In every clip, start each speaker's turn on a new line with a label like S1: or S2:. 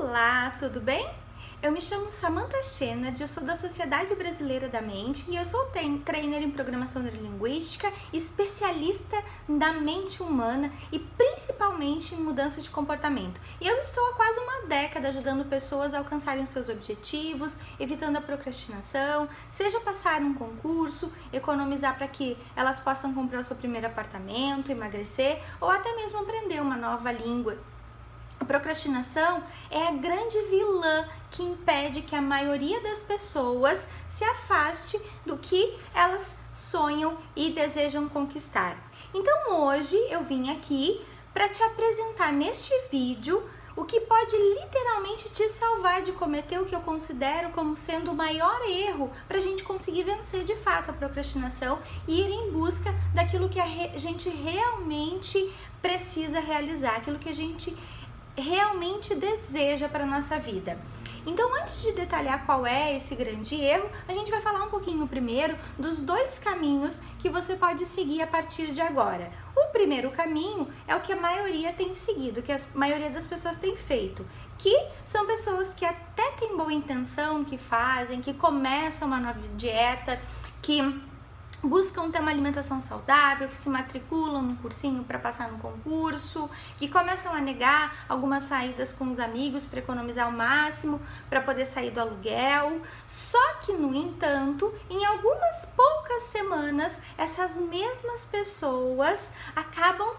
S1: Olá, tudo bem? Eu me chamo Samantha Chenard, eu sou da Sociedade Brasileira da Mente e eu sou trainer em Programação Neurolinguística, especialista na mente humana e principalmente em mudança de comportamento. E eu estou há quase uma década ajudando pessoas a alcançarem os seus objetivos, evitando a procrastinação, seja passar um concurso, economizar para que elas possam comprar o seu primeiro apartamento, emagrecer ou até mesmo aprender uma nova língua. A procrastinação é a grande vilã que impede que a maioria das pessoas se afaste do que elas sonham e desejam conquistar. Então hoje eu vim aqui para te apresentar neste vídeo o que pode literalmente te salvar de cometer o que eu considero como sendo o maior erro para a gente conseguir vencer de fato a procrastinação e ir em busca daquilo que a gente realmente precisa realizar, aquilo que a gente realmente deseja para a nossa vida. Então, antes de detalhar qual é esse grande erro, a gente vai falar um pouquinho primeiro dos dois caminhos que você pode seguir a partir de agora. O primeiro caminho é o que a maioria tem seguido, que a maioria das pessoas tem feito, que são pessoas que até têm boa intenção, que fazem, que começam uma nova dieta, que buscam ter uma alimentação saudável, que se matriculam num cursinho para passar no concurso, que começam a negar algumas saídas com os amigos para economizar o máximo, para poder sair do aluguel. Só que, no entanto, em algumas poucas semanas, essas mesmas pessoas acabam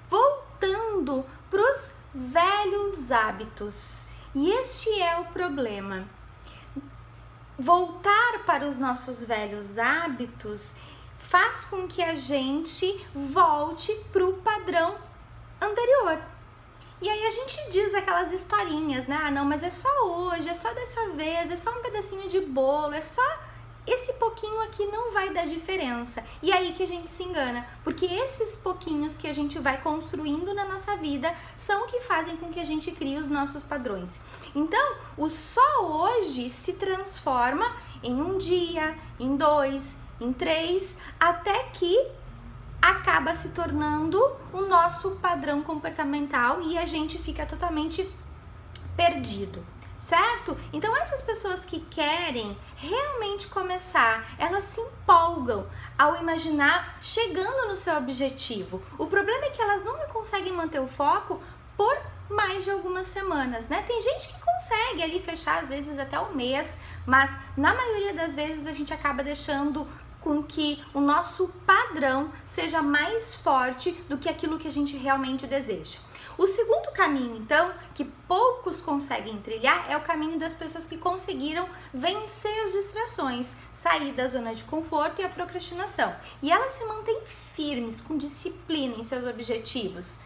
S1: voltando para os velhos hábitos. E este é o problema. Voltar para os nossos velhos hábitos faz com que a gente volte para o padrão anterior. E aí a gente diz aquelas historinhas, né? Ah, não, mas é só hoje, é só dessa vez, é só um pedacinho de bolo, é só esse pouquinho aqui não vai dar diferença. E aí que a gente se engana, porque esses pouquinhos que a gente vai construindo na nossa vida são o que fazem com que a gente crie os nossos padrões. Então, o só hoje se transforma em um dia, em 2, em 3, até que acaba se tornando o nosso padrão comportamental e a gente fica totalmente perdido. Certo? Então essas pessoas que querem realmente começar, elas se empolgam ao imaginar chegando no seu objetivo. O problema é que elas nunca conseguem manter o foco por mais de algumas semanas, né? Tem gente que consegue ali fechar às vezes até um mês, mas na maioria das vezes a gente acaba deixando com que o nosso padrão seja mais forte do que aquilo que a gente realmente deseja. O segundo caminho, então, que poucos conseguem trilhar é o caminho das pessoas que conseguiram vencer as distrações, sair da zona de conforto e a procrastinação. E elas se mantêm firmes, com disciplina em seus objetivos.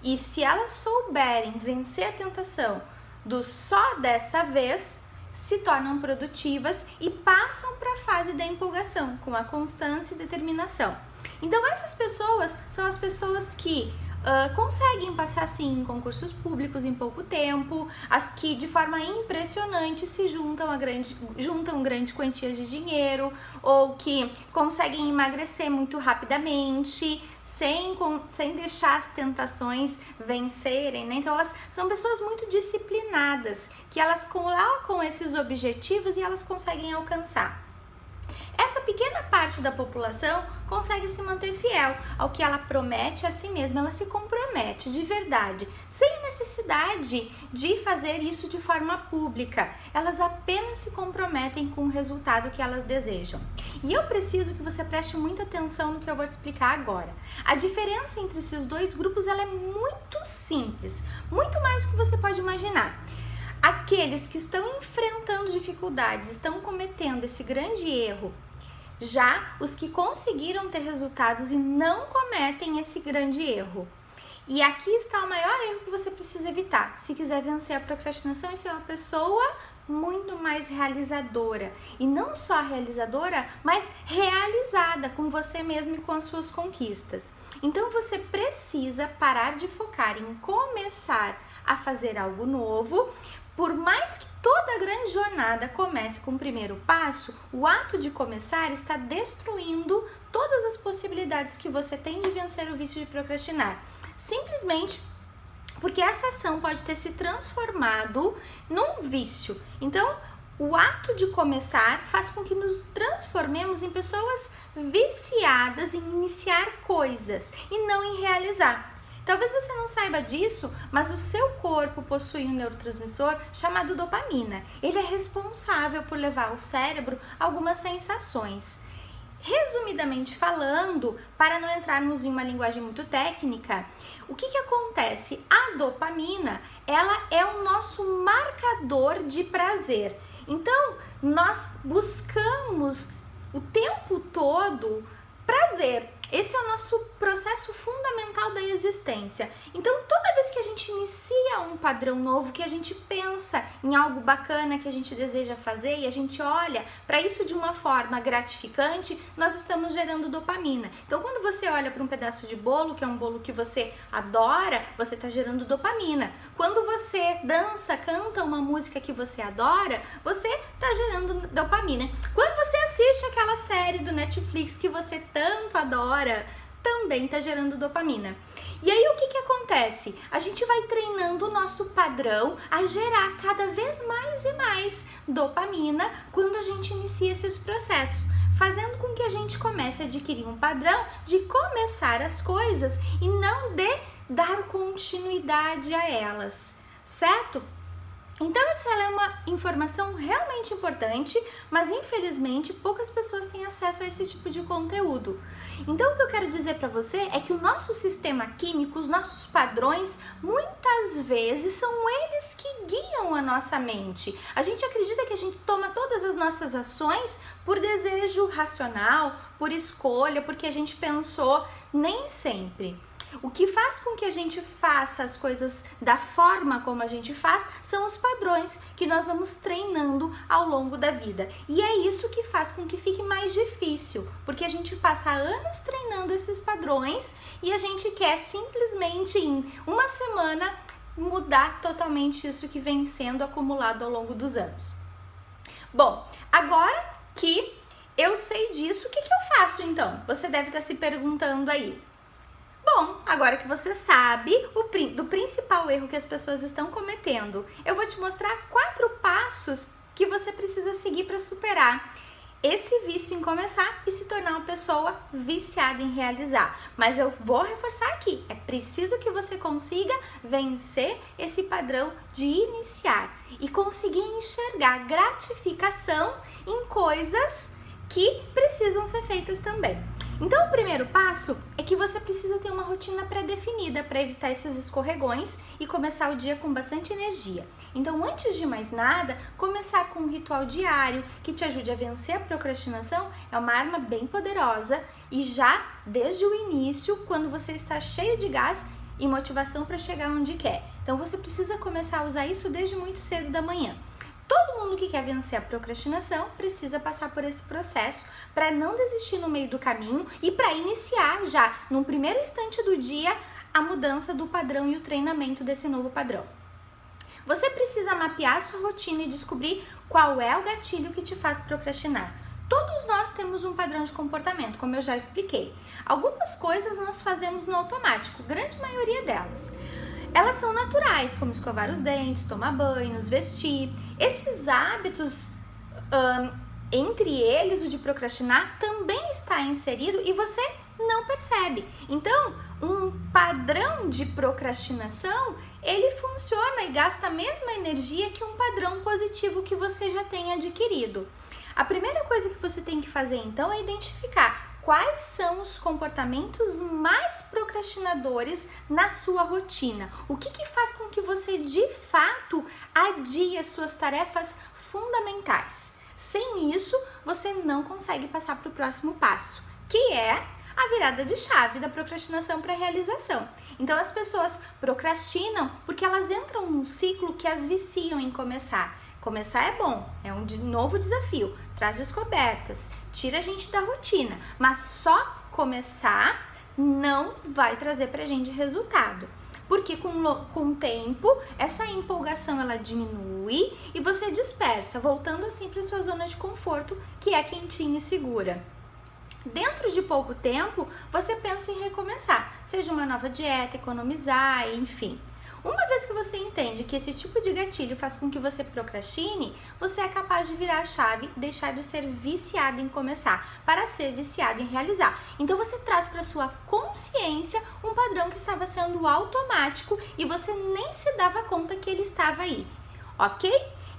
S1: E se elas souberem vencer a tentação do só dessa vez, se tornam produtivas e passam para a fase da empolgação, com a constância e determinação. Então essas pessoas são as pessoas que conseguem passar sim em concursos públicos em pouco tempo, as que de forma impressionante se juntam grandes quantias de dinheiro, ou que conseguem emagrecer muito rapidamente, sem deixar as tentações vencerem, né? Então elas são pessoas muito disciplinadas, que elas colocam esses objetivos e elas conseguem alcançar. Essa pequena parte da população consegue se manter fiel ao que ela promete a si mesma, ela se compromete de verdade, sem a necessidade de fazer isso de forma pública. Elas apenas se comprometem com o resultado que elas desejam. E eu preciso que você preste muita atenção no que eu vou explicar agora. A diferença entre esses dois grupos ela é muito simples, muito mais do que você pode imaginar. Aqueles que estão enfrentando dificuldades, estão cometendo esse grande erro. Já os que conseguiram ter resultados e não cometem esse grande erro. E aqui está o maior erro que você precisa evitar, se quiser vencer a procrastinação e ser uma pessoa muito mais realizadora. E não só realizadora, mas realizada com você mesmo e com as suas conquistas. Então você precisa parar de focar em começar a fazer algo novo. Por mais que toda grande jornada comece com o primeiro passo, o ato de começar está destruindo todas as possibilidades que você tem de vencer o vício de procrastinar. Simplesmente porque essa ação pode ter se transformado num vício. Então, o ato de começar faz com que nos transformemos em pessoas viciadas em iniciar coisas e não em realizar. Talvez você não saiba disso, mas o seu corpo possui um neurotransmissor chamado dopamina. Ele é responsável por levar ao cérebro algumas sensações. Resumidamente falando, para não entrarmos em uma linguagem muito técnica, o que acontece? A dopamina, ela é o nosso marcador de prazer. Então, nós buscamos o tempo todo prazer. Esse é o nosso processo fundamental da existência. Então, toda vez que a gente inicia um padrão novo, que a gente pensa em algo bacana que a gente deseja fazer e a gente olha para isso de uma forma gratificante, nós estamos gerando dopamina. Então, quando você olha para um pedaço de bolo, que é um bolo que você adora, você está gerando dopamina. Quando você dança, canta uma música que você adora, você está gerando dopamina. Quando você assiste aquela série do Netflix que você tanto adora, também está gerando dopamina. E aí o que acontece? A gente vai treinando o nosso padrão a gerar cada vez mais e mais dopamina quando a gente inicia esses processos, fazendo com que a gente comece a adquirir um padrão de começar as coisas e não de dar continuidade a elas, certo? Então essa é uma informação realmente importante, mas infelizmente poucas pessoas têm acesso a esse tipo de conteúdo. Então o que eu quero dizer para você é que o nosso sistema químico, os nossos padrões, muitas vezes são eles que guiam a nossa mente. A gente acredita que a gente toma todas as nossas ações por desejo racional, por escolha, porque a gente pensou, nem sempre. O que faz com que a gente faça as coisas da forma como a gente faz são os padrões que nós vamos treinando ao longo da vida. E é isso que faz com que fique mais difícil, porque a gente passa anos treinando esses padrões e a gente quer simplesmente em uma semana mudar totalmente isso que vem sendo acumulado ao longo dos anos. Bom, agora que eu sei disso, o que eu faço então? Você deve estar se perguntando aí. Bom, agora que você sabe do principal erro que as pessoas estão cometendo, eu vou te mostrar 4 passos que você precisa seguir para superar esse vício em começar e se tornar uma pessoa viciada em realizar. Mas eu vou reforçar aqui, é preciso que você consiga vencer esse padrão de iniciar e conseguir enxergar gratificação em coisas que precisam ser feitas também. Então, o primeiro passo é que você precisa ter uma rotina pré-definida para evitar esses escorregões e começar o dia com bastante energia. Então, antes de mais nada, começar com um ritual diário que te ajude a vencer a procrastinação é uma arma bem poderosa e já desde o início, quando você está cheio de gás e motivação para chegar onde quer. Então, você precisa começar a usar isso desde muito cedo da manhã. Todo mundo que quer vencer a procrastinação precisa passar por esse processo para não desistir no meio do caminho e para iniciar já, no primeiro instante do dia, a mudança do padrão e o treinamento desse novo padrão. Você precisa mapear a sua rotina e descobrir qual é o gatilho que te faz procrastinar. Todos nós temos um padrão de comportamento, como eu já expliquei. Algumas coisas nós fazemos no automático, grande maioria delas. Elas são naturais, como escovar os dentes, tomar banho, nos vestir. Esses hábitos, entre eles o de procrastinar, também está inserido e você não percebe. Então, um padrão de procrastinação, ele funciona e gasta a mesma energia que um padrão positivo que você já tem adquirido. A primeira coisa que você tem que fazer, então, é identificar quais são os comportamentos mais procrastinadores na sua rotina. O que faz com que você, de fato, adie as suas tarefas fundamentais. Sem isso, você não consegue passar para o próximo passo, que é a virada de chave da procrastinação para a realização. Então, as pessoas procrastinam porque elas entram num ciclo que as viciam em começar. Começar é bom, é um novo desafio, traz descobertas, tira a gente da rotina, mas só começar não vai trazer pra gente resultado. Porque com o tempo, essa empolgação ela diminui e você dispersa, voltando assim para sua zona de conforto, que é quentinha e segura. Dentro de pouco tempo, você pensa em recomeçar, seja uma nova dieta, economizar, enfim. Uma vez que você entende que esse tipo de gatilho faz com que você procrastine, você é capaz de virar a chave, deixar de ser viciado em começar, para ser viciado em realizar. Então você traz para sua consciência um padrão que estava sendo automático e você nem se dava conta que ele estava aí, ok?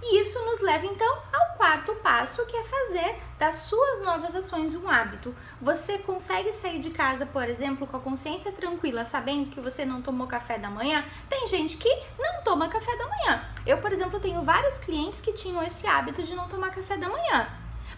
S1: E isso nos leva então ao quarto passo, que é fazer das suas novas ações um hábito. Você consegue sair de casa, por exemplo, com a consciência tranquila, sabendo que você não tomou café da manhã? Tem gente que não toma café da manhã. Eu, por exemplo, tenho vários clientes que tinham esse hábito de não tomar café da manhã.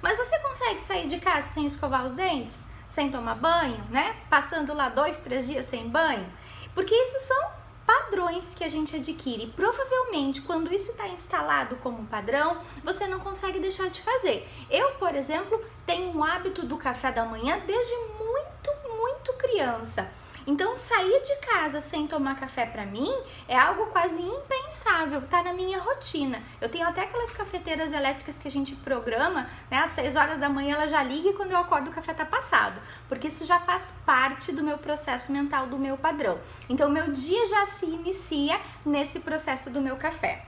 S1: Mas você consegue sair de casa sem escovar os dentes? Sem tomar banho, né? Passando lá 2, 3 dias sem banho? Porque isso são padrões que a gente adquire. Provavelmente, quando isso está instalado como padrão, você não consegue deixar de fazer. Eu, por exemplo, tenho um hábito do café da manhã desde muito criança. Então, sair de casa sem tomar café para mim é algo quase impensável, tá na minha rotina. Eu tenho até aquelas cafeteiras elétricas que a gente programa, né? Às 6 horas da manhã ela já liga e quando eu acordo o café tá passado, porque isso já faz parte do meu processo mental, do meu padrão. Então, meu dia já se inicia nesse processo do meu café.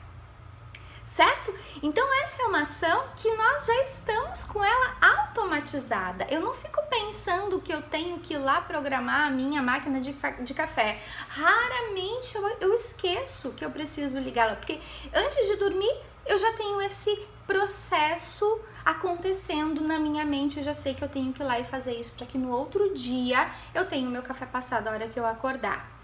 S1: Certo? Então essa é uma ação que nós já estamos com ela automatizada. Eu não fico pensando que eu tenho que ir lá programar a minha máquina de café. Raramente eu esqueço que eu preciso ligá-la, porque antes de dormir eu já tenho esse processo acontecendo na minha mente. Eu já sei que eu tenho que ir lá e fazer isso para que no outro dia eu tenha o meu café passado a hora que eu acordar.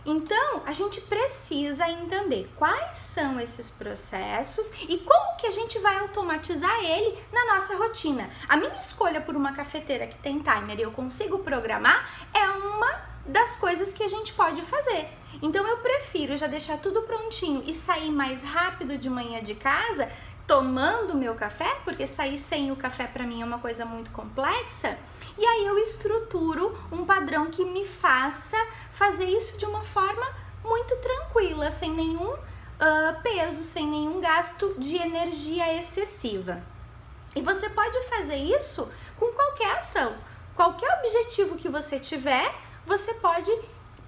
S1: Então, a gente precisa entender quais são esses processos e como que a gente vai automatizar ele na nossa rotina. A minha escolha por uma cafeteira que tem timer e eu consigo programar é uma das coisas que a gente pode fazer. Então, eu prefiro já deixar tudo prontinho e sair mais rápido de manhã de casa, tomando meu café, porque sair sem o café para mim é uma coisa muito complexa. E aí eu estruturo um padrão que me faça fazer isso de uma forma muito tranquila, sem nenhum peso, sem nenhum gasto de energia excessiva. E você pode fazer isso com qualquer ação. Qualquer objetivo que você tiver, você pode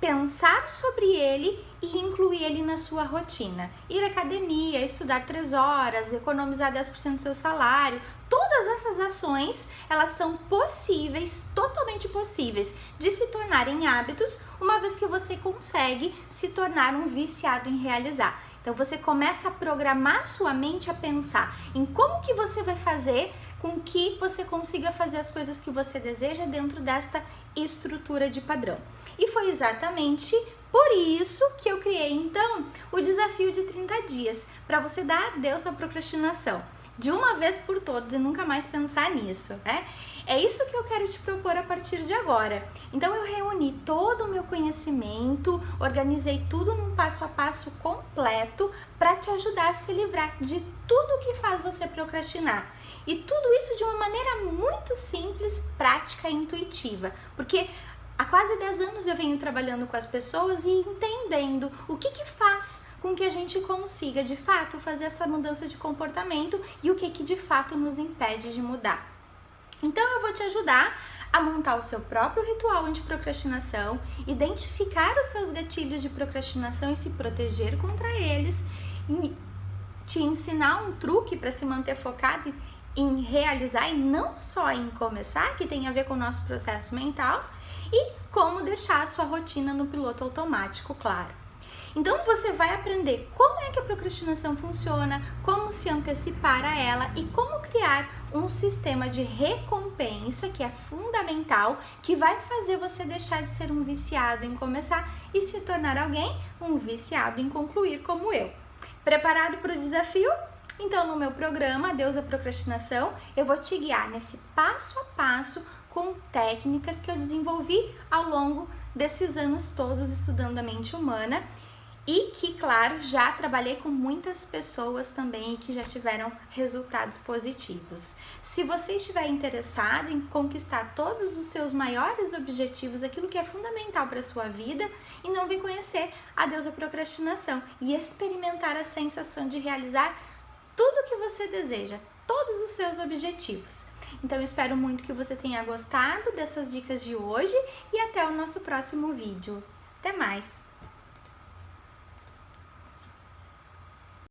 S1: pensar sobre ele e incluir ele na sua rotina. Ir à academia, estudar 3 horas, economizar 10% do seu salário. Todas essas ações, elas são possíveis, totalmente possíveis, de se tornarem hábitos, uma vez que você consegue se tornar um viciado em realizar. Então você começa a programar sua mente a pensar em como que você vai fazer com que você consiga fazer as coisas que você deseja dentro desta estrutura de padrão. E foi exatamente por isso que eu criei então o desafio de 30 dias, para você dar adeus à procrastinação, de uma vez por todas e nunca mais pensar nisso, né? É isso que eu quero te propor a partir de agora. Então eu reuni todo o meu conhecimento, organizei tudo num passo a passo completo para te ajudar a se livrar de tudo que faz você procrastinar. E tudo isso de uma maneira muito simples, prática e intuitiva, porque há quase 10 anos eu venho trabalhando com as pessoas e entendendo o que faz com que a gente consiga de fato fazer essa mudança de comportamento e o que de fato nos impede de mudar. Então eu vou te ajudar a montar o seu próprio ritual anti-procrastinação, identificar os seus gatilhos de procrastinação e se proteger contra eles, e te ensinar um truque para se manter focado em realizar e não só em começar, que tem a ver com o nosso processo mental, e como deixar a sua rotina no piloto automático, claro. Então você vai aprender como é que a procrastinação funciona, como se antecipar a ela e como criar um sistema de recompensa que é fundamental, que vai fazer você deixar de ser um viciado em começar e se tornar alguém um viciado em concluir como eu. Preparado para o desafio? Então no meu programa Adeus à Procrastinação, eu vou te guiar nesse passo a passo com técnicas que eu desenvolvi ao longo desses anos todos estudando a mente humana e que, claro, já trabalhei com muitas pessoas também e que já tiveram resultados positivos. Se você estiver interessado em conquistar todos os seus maiores objetivos, aquilo que é fundamental para a sua vida, e não vem conhecer Adeus à Procrastinação e experimentar a sensação de realizar tudo o que você deseja, todos os seus objetivos. Então eu espero muito que você tenha gostado dessas dicas de hoje e até o nosso próximo vídeo. Até mais!